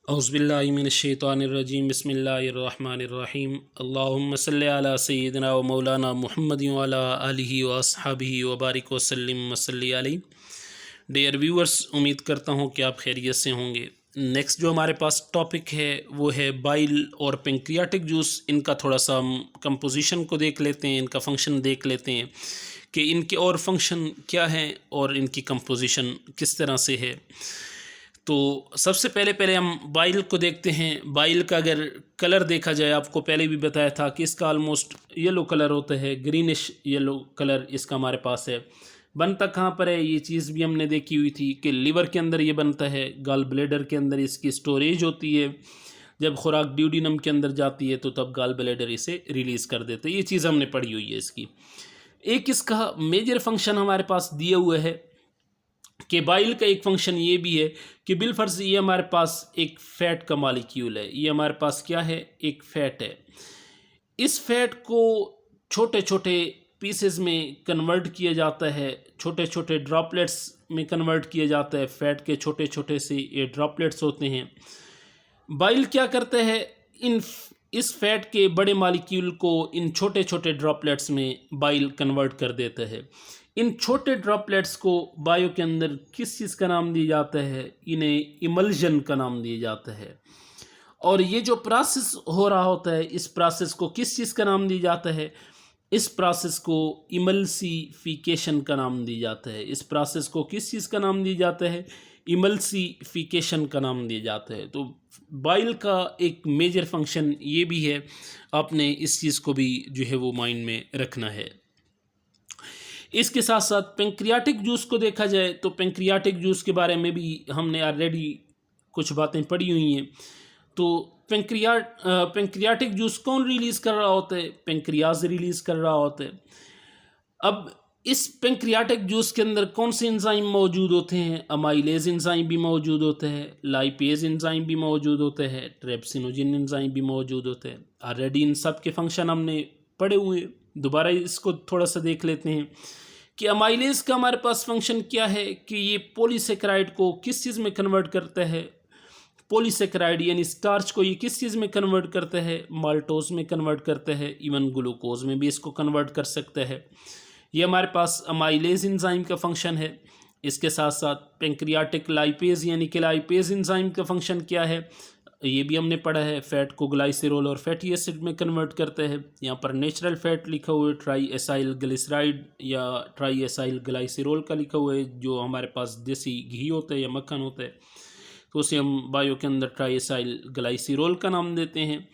औज़ुबिल्लाहिमिनश्शैतानिर्रजीम बिस्मिल्लाहिर्रहमानिर्रहीम अल्लाहुम्मा सल्लि अला सय्यिदिना व मौलाना मुहम्मदिन व अला आलिहि व अस्हाबिहि व बारिक व सल्लिम व सल्लि अलैहि। डियर व्यूअर्स, उम्मीद करता हूँ कि आप खैरियत से होंगे। नेक्स्ट जो हमारे पास टॉपिक है वो है बाइल और पेंक्रियाटिक जूस। इनका थोड़ा सा हम कंपोजिशन को देख लेते हैं, इनका फंक्शन देख लेते हैं कि इनके और फंक्शन क्या हैं और इनकी कंपोजिशन किस तरह से है। तो सबसे पहले हम बाइल को देखते हैं। बाइल का अगर कलर देखा जाए, आपको पहले भी बताया था कि इसका ऑलमोस्ट येलो कलर होता है, ग्रीनिश येलो कलर इसका हमारे पास है। बनता कहाँ पर है, ये चीज़ भी हमने देखी हुई थी कि लीवर के अंदर ये बनता है, गॉल ब्लैडर के अंदर इसकी स्टोरेज होती है। जब खुराक ड्यूडिनम के अंदर जाती है तो तब गॉल ब्लैडर इसे रिलीज़ कर देते हैं। ये चीज़ हमने पढ़ी हुई है इसकी। एक इसका मेजर फंक्शन हमारे पास दिए हुए है कि बाइल का एक फंक्शन ये भी है कि बिलफर्ज ये हमारे पास एक फ़ैट का मालिक्यूल है। ये हमारे पास क्या है, एक फ़ैट है। इस फ़ैट को छोटे छोटे पीसेस में कन्वर्ट किया जाता है, छोटे छोटे ड्रॉपलेट्स में कन्वर्ट किया जाता है। फ़ैट के छोटे छोटे से ये ड्रॉपलेट्स होते हैं। बाइल क्या करता है, इस फ़ैट के बड़े मालिक्यूल को इन छोटे छोटे ड्रॉपलेट्स में बाइल कन्वर्ट कर देता है। इन छोटे ड्रॉपलेट्स को बायो के अंदर किस चीज़ का नाम दिया जाता है, इन्हें इमल्जन का नाम दिया जाता है। और ये जो प्रोसेस हो रहा होता है, इस प्रोसेस को किस चीज़ का नाम दिया जाता है, इस प्रोसेस को इमल्सिफिकेशन का नाम दिया जाता है। इस प्रोसेस को किस चीज़ का नाम दिया जाता है, इमल्सिफिकेशन का नाम दिया जाता है। तो बाइल का एक मेजर फंक्शन ये भी है, आपने इस चीज़ को भी जो है वो माइंड में रखना है। इसके साथ साथ पेंक्रियाटिक जूस को देखा जाए तो पेंक्रियाटिक जूस के बारे में भी हमने ऑलरेडी कुछ बातें पढ़ी हुई हैं। तो पेंक्रियाटिक जूस कौन रिलीज़ कर रहा होता है, पेंक्रियाज रिलीज़ कर रहा होता है। अब इस पेंक्रियाटिक जूस के अंदर कौन से एंजाइम मौजूद होते हैं, अमाइलेज एंजाइम भी मौजूद होते हैं, लाइपेज एंजाइम भी मौजूद होते हैं, ट्रेप्सिनोजिन एंजाइम भी मौजूद होते हैं। ऑलरेडी इन सब के फंक्शन हमने पढ़े हुए, दोबारा इसको थोड़ा सा देख लेते हैं कि अमाइलेज का हमारे पास फंक्शन क्या है कि ये पॉलीसेकेराइड को किस चीज़ में कन्वर्ट करता है। पॉलीसेकेराइड यानी स्टार्च को ये किस चीज़ में कन्वर्ट करता है, माल्टोज में कन्वर्ट करता है, इवन ग्लूकोज में भी इसको कन्वर्ट कर सकता है। ये हमारे पास अमाइलेज एंजाइम का फंक्शन है। इसके साथ साथ पेंक्रियाटिक लाइपेज यानी कि लाइपेज एंजाइम का फंक्शन क्या है, ये भी हमने पढ़ा है। फ़ैट को ग्लाइसरॉल और फैटी एसिड में कन्वर्ट करते हैं। यहाँ पर नेचुरल फ़ैट लिखा हुआ है, ट्राई एसाइल ग्लिसराइड या ट्राई एसाइल ग्लाइसरॉल का लिखा हुआ है, जो हमारे पास देसी घी होता है या मक्खन होता है, तो उसे हम बायो के अंदर ट्राई एसाइल ग्लाइसरॉल का नाम देते हैं।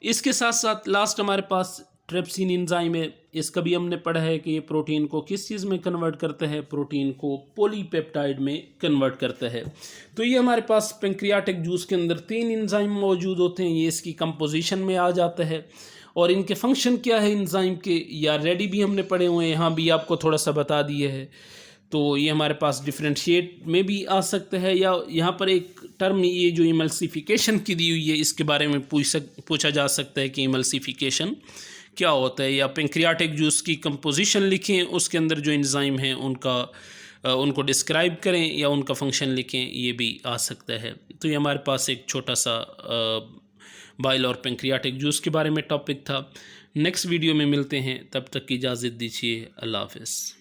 इसके साथ साथ लास्ट हमारे पास ट्रेप्सिन एंजाइम है। इसका भी हमने पढ़ा है कि ये प्रोटीन को किस चीज़ में कन्वर्ट करता है, प्रोटीन को पॉलीपेप्टाइड में कन्वर्ट करता है। तो ये हमारे पास पेंक्रियाटिक जूस के अंदर 3 एंजाइम मौजूद होते हैं। ये इसकी कंपोजिशन में आ जाता है। और इनके फंक्शन क्या है एंजाइम के, या रेडी भी हमने पढ़े हुए हैं, यहाँ भी आपको थोड़ा सा बता दिए है। तो ये हमारे पास डिफ्रेंशिएट में भी आ सकता है, या यहाँ पर एक टर्म ये जो इमल्सिफिकेशन की दी हुई है, इसके बारे में पूछा जा सकता है कि इमल्सिफिकेशन क्या होता है। या पेंक्रियाटिक जूस की कंपोजिशन लिखें, उसके अंदर जो एंजाइम हैं उनको डिस्क्राइब करें या उनका फंक्शन लिखें, ये भी आ सकता है। तो ये हमारे पास एक छोटा सा बाइल और पेंक्रियाटिक जूस के बारे में टॉपिक था। नेक्स्ट वीडियो में मिलते हैं, तब तक की इजाज़त दीजिए। अल्लाह हाफ़िज़।